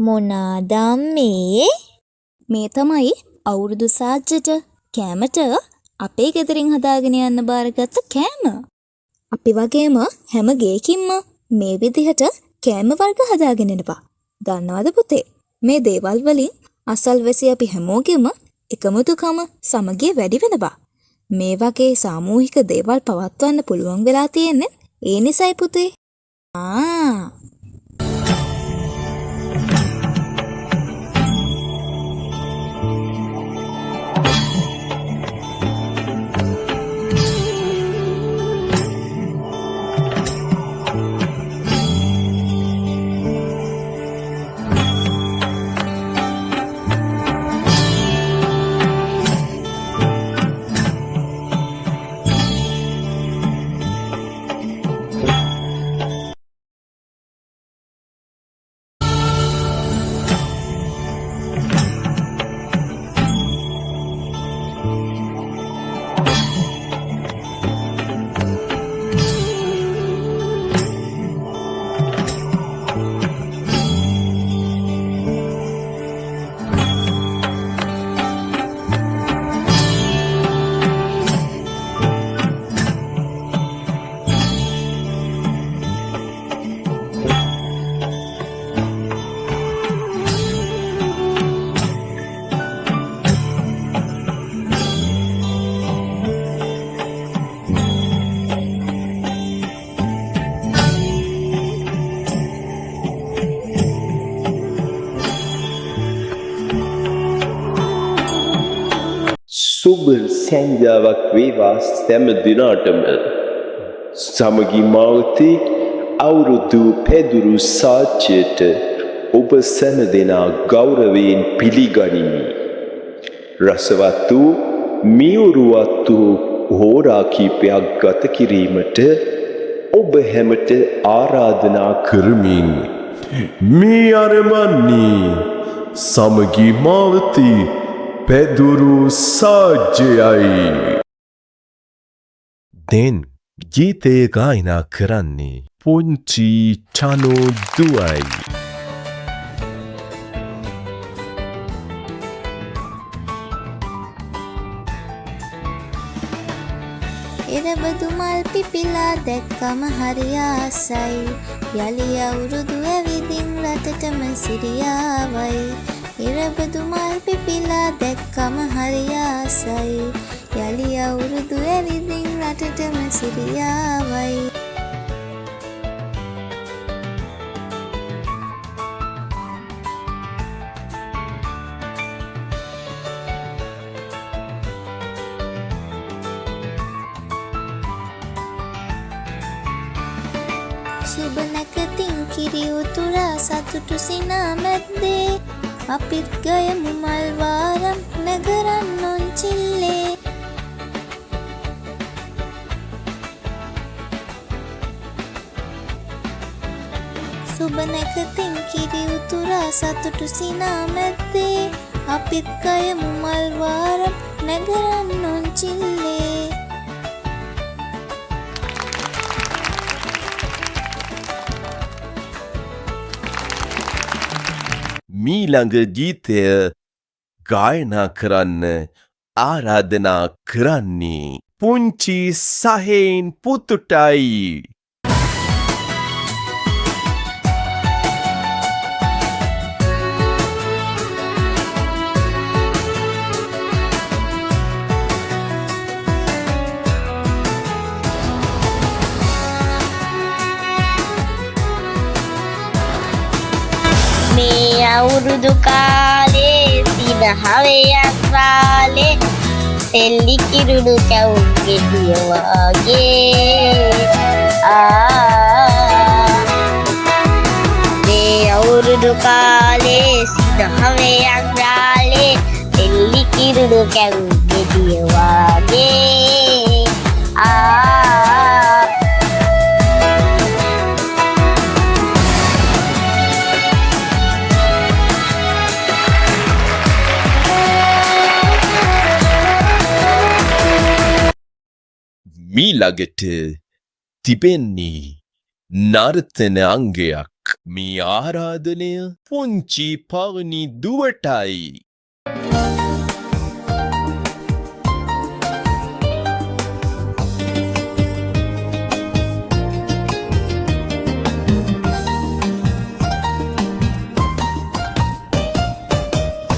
මොනාදම් මේ තමයි අවුරුදු සාජ්ජට කෑමට අපේ ගෙදරින් හදාගෙන යන්න බාරගත්ත කෑම. අපි වගේම හැම ගේකින්ම මේ විදිහට කෑම වර්ග හදාගෙන එනවා. දන්නවද පුතේ? මේ දේවල් වලින් අසල්වැසි අපි හැමෝගෙම එකමුතුකම සමගිය වැඩි වෙනවා. මේ වගේ සාමූහික දේවල් පවත්වන්න පුළුවන් වෙලා තියෙන්නේ ඒ නිසයි පුතේ. සුබ සැන්දාවක් වේවා සෑම දිනාටම. සමගි මාවතේ අවුරුදු පැදුරු සාච්‍යයට ඔබ සෑම දෙනා ගෞරවයෙන් පිළිගනිමි. රසවත් වූ මියුරුවත් වූ හෝරා කීපයක් ගත කිරීමට ඔබ හැමට ආරාධනා කරමින් මේ අරමන්නේ සමගි මාවතේ පැදුරු සාජ්‍යයයි. දැන් ගීතය ගායනා කරන්නේ පුංචි චනෝ දුවයි. ඉරබදු මල් පිපිලා දැක්කම හරි ආසයි. යලි අවුරුදු ඇවිදින් රටටම සිරියාවයි. ඉරබදු මල් පිපිලා දැක්කම හරි ආසයි. යලි අවුරුදු ඇවිදින් රටටම සිරියාවයි. සුබ නැකතින් කිරි උතුරා සතුටු සිනා මැද්දේ අපිත් ගයමු මල් වාරම් නැගරන් නොන්චිල්ලේ. සුබ නැකතින් කිරි උතුරා සතුටු සිනා මැද්දේ අපිත් ගයමු මල් වාරම් නැගරන් නොන්චිල්ලේ. මීළඟ ගීතය ගායනා කරන්න ආරාධනා කරන්නේ පුංචි සහේන් පුතුටයි. අවුරුදු කාලේ සිනහවයක් රාලේ තෙල්ලි කිරුණු කැවුම් ගෙඩිය වගේ. මේ අවුරුදු කාලේ සිනහවයක් රාලේ තෙල්ලි කිරුණු කැවුම් ගෙඩිය වගේ. මීළඟට තිබෙන්නේ නර්තන අංගයක් මේ ආරාධනය පුංචි පවනි දුවටයි.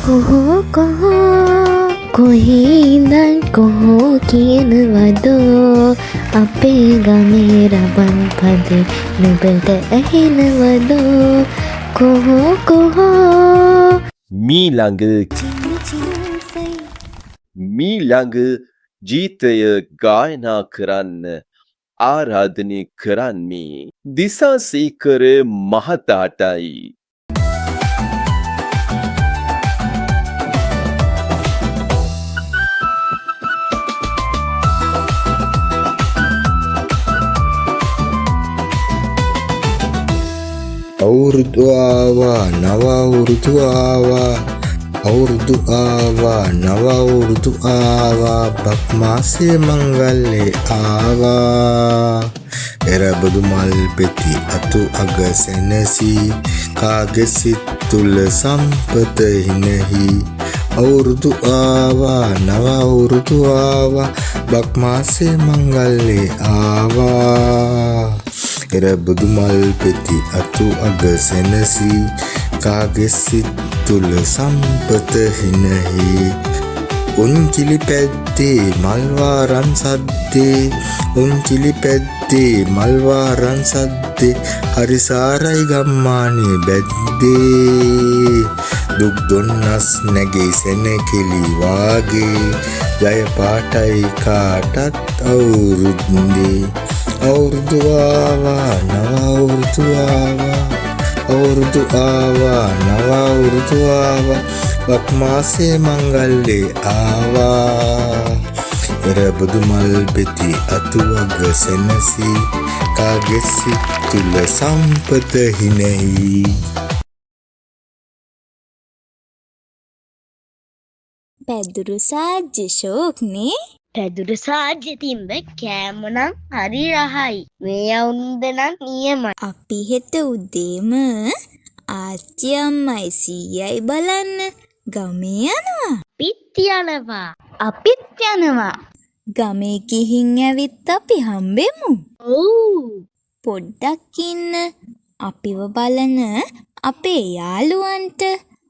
කොහෝ කොහේ ඉඳන් කොහෝ කියනවදෝ අපේ ගමේ රබන් පද නුඹට ඇහෙනවදෝ කොහෝ මීළඟ ගීතය ගායනා කරන්න ආරාධනය කරන්නේ දිසාසේකර මහතාටයි. අවුරුදු ආවා නව අවුරුදු ආවා අවුරුදු ආවා නව අවුරුදු ආවා බක් මාසේ මංගල්ලේ ආවා එරබදු මල් පෙති අතු අග සෙනසී කාගේ සිත් තුල සම්පත හිනෙහි අවුරුදු ආවා නව අවුරුදු ආවා බක් මාසේ මංගල්ලේ ආවා එරබදු මල් පෙති අතු අග සෙනසී කාගේ සිත් තුල සම්පත හිනෙහි උන්චිලි පැද්දේ මල්වාරන් සද්දේ උන්චිලි පැද්දේ මල්වාරන් සද්දේ හරිසාරයි ගම්මානේ බැද්දේ දුක් දුන්නස් නැගේ සෙනකෙලි වාගේ ජය පාටයි කාටත් අවුරුද්දේ අවුරුදු ආවා නව අවුරුදු ආවා අවුරුදු ආවා නව අවුරුදු ආවා බක් මාසේ මංගල්ලේ ආවා එරබදු මල් පෙති අතු අග සෙනසී කාගේ සිත් තුල සම්පත හිනෙහි. පැදුරු සාජ්‍ය ෂෝක්නේ. පැදුරු සාජ්‍ය තිම්බ කෑමනම් හරි රහයි. මේ අවුරුද්ද නම් නියමයි. අපි හෙට උදේම ආච්චි අම්මයි සීයයි බලන්න ගමේ යනවා. අපිත් යනවා. ගමේ ගිහින් ඇවිත් අපි හම්බෙමු. ඔව්. පොඩ්ඩක් ඉන්න. අපිව බලන අපේ යාළුවන්ට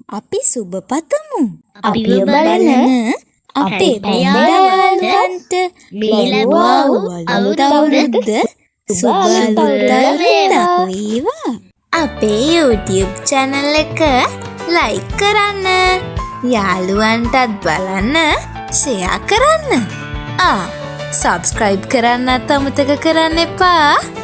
අපි සුබ පතමු. අපිව බලන අපේ යාළුවන්ට මෙලොව අලුත් අවුරුද්ද සුබ අවුරුද්දක් වේවා. අපේ YouTube channel එක like කරන්න, යාළුවන්ටත් බලන්න share කරන්න. subscribe කරන්නත් අමතක කරන්න එපා.